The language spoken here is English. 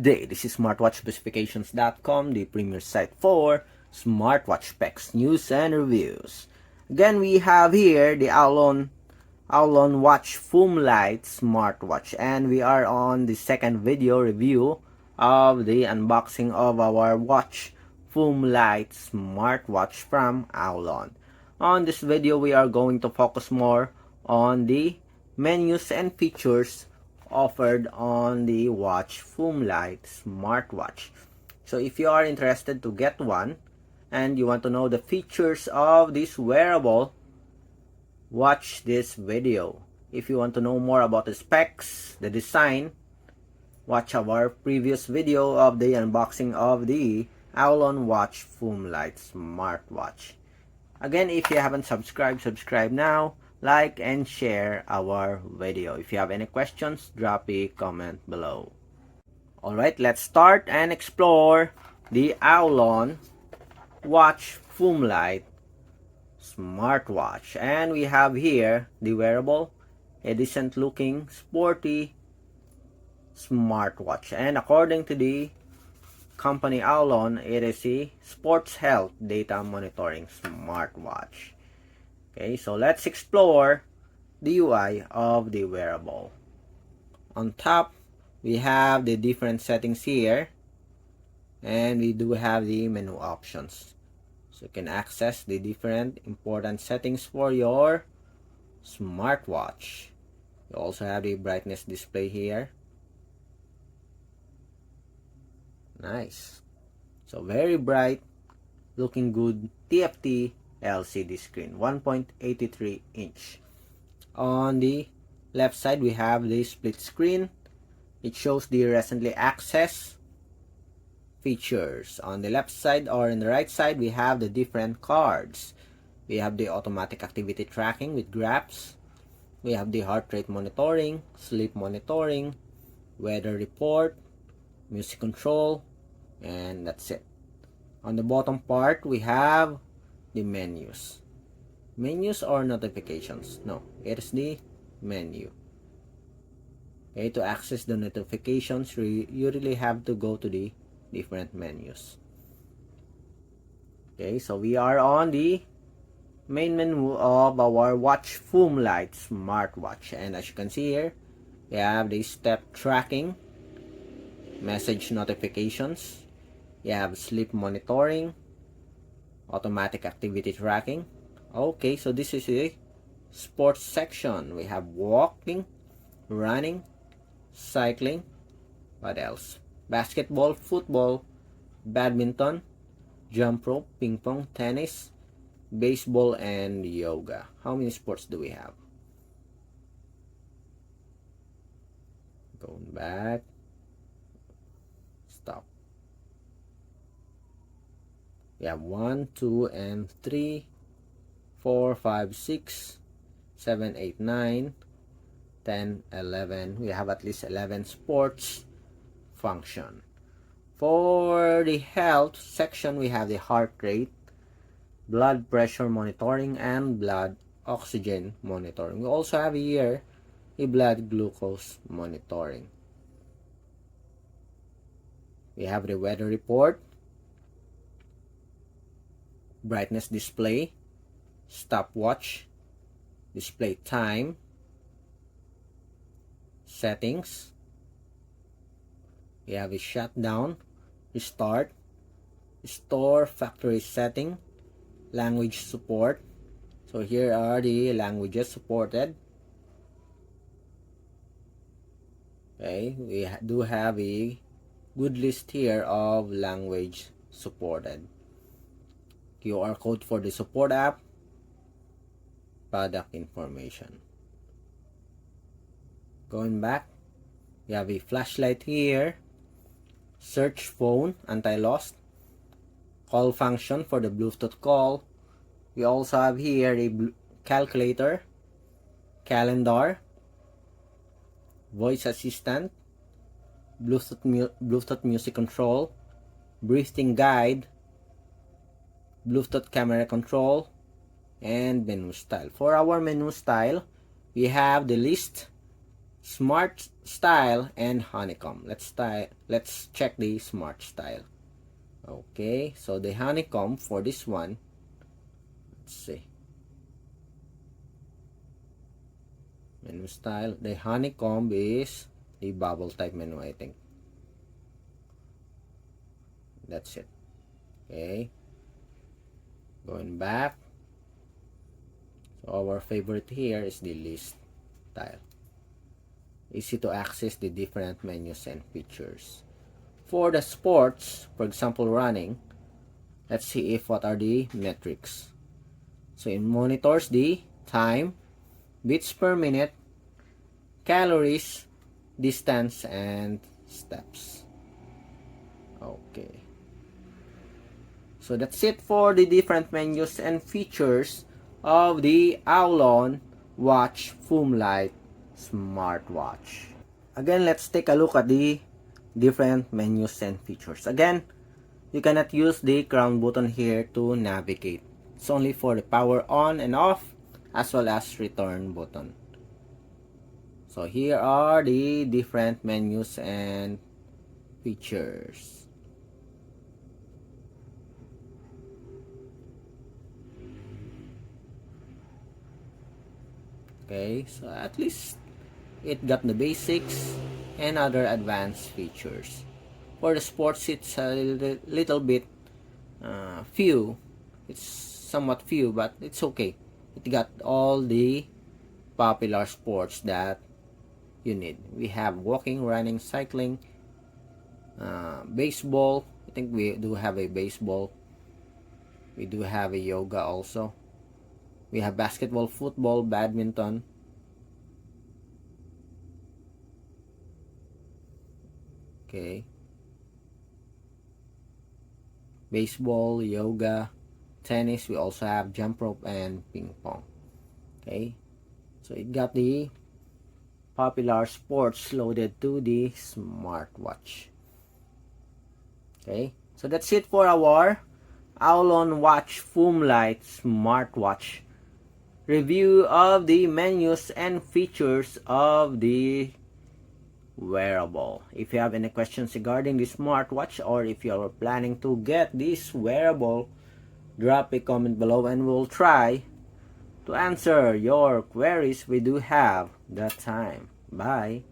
Good day, this is smartwatchspecifications.com, the premier site for smartwatch specs, news, and reviews. Again, we have here the AOLON Watch Foom Lite Smartwatch, and we are on the second video review of the unboxing of our Watch Foom Lite Smartwatch from AOLON. On this video, we are going to focus more on the menus and features offered on the Watch Foom Lite Smartwatch. So if you are interested to get one and you want to know the features of this wearable, watch this video. If you want to know more about the specs, the design, watch our previous video of the unboxing of the AOLON Watch Foom Lite Smartwatch. Again, if you haven't subscribed, subscribe now. Like and share our video. If you have any questions, drop a comment below. Alright, let's start and explore the AOLON Watch Foom Lite Smartwatch. And we have here the wearable, a decent looking, sporty smartwatch. And according to the company AOLON, it is a sports health data monitoring smartwatch. Okay, so let's explore the UI of the wearable. On top, we have the different settings here, and we do have the menu options. So you can access the different important settings for your smartwatch. You also have the brightness display here. Nice. So very bright, looking good, TFT LCD screen, 1.83 inch. On the left side, we have the split screen. It shows the recently accessed features. On the left side or in the right side, we have the different cards. We have the automatic activity tracking with graphs. We have the heart rate monitoring, sleep monitoring, weather report, music control, and that's it. On the bottom part, we have the menus. Menus or notifications? No, it is the menu. Okay, to access the notifications, you really have to go to the different menus. Okay, so we are on the main menu of our Watch Foom Lite Smartwatch. And as you can see here, we have the step tracking, message notifications, you have sleep monitoring, automatic activity tracking. Okay, so this is a sports section. We have walking, running, cycling, what else? Basketball, football, badminton, jump rope, ping pong, tennis, baseball, and yoga. How many sports do we have? Going back. Stop. We have 1, 2, and 3, 4, 5, 6, 7, 8, 9, 10, 11. We have at least 11 sports function. For the health section, we have the heart rate, blood pressure monitoring, and blood oxygen monitoring. We also have here a blood glucose monitoring. We have the weather report, brightness display, stopwatch, display time, settings. We have a shutdown, restart, restore factory setting, language support. So here are the languages supported. Okay, we do have a good list here of language supported. QR code for the support app, product information. Going back, we have a flashlight here, search phone, anti-lost, call function for the Bluetooth call. We also have here a calculator, calendar, voice assistant, Bluetooth music control, breathing guide, Bluetooth camera control, and menu style. For our menu style, we have the list, Smart Style, and Honeycomb. Let's check the Smart Style. Okay, so the Honeycomb for this one, let's see. Menu style, the Honeycomb is the bubble type menu, I think. That's it. Okay, going back. So our favorite here is the list style. Easy to access the different menus and features. For the sports, for example running, let's see if what are the metrics. So it monitors the time, beats per minute, calories, distance, and steps. Okay. So that's it for the different menus and features of the AOLON Foom Lite Smartwatch. Again, let's take a look at the different menus and features. Again, you cannot use the crown button here to navigate. It's only for the power on and off as well as return button. So here are the different menus and features. Okay, so at least it got the basics and other advanced features. For the sports, it's a little bit few. It's somewhat few, but it's okay. It got all the popular sports that you need. We have walking, running, cycling, baseball. I think we do have a baseball. We do have a yoga also. We have basketball, football, badminton. Okay. Baseball, yoga, tennis. We also have jump rope and ping pong. Okay. So it got the popular sports loaded to the smartwatch. Okay. So that's it for our AOLON Foom Lite Smartwatch review of the menus and features of the wearable. If you have any questions regarding the smartwatch, or if you are planning to get this wearable, drop a comment below and we'll try to answer your queries. We do have that time. Bye.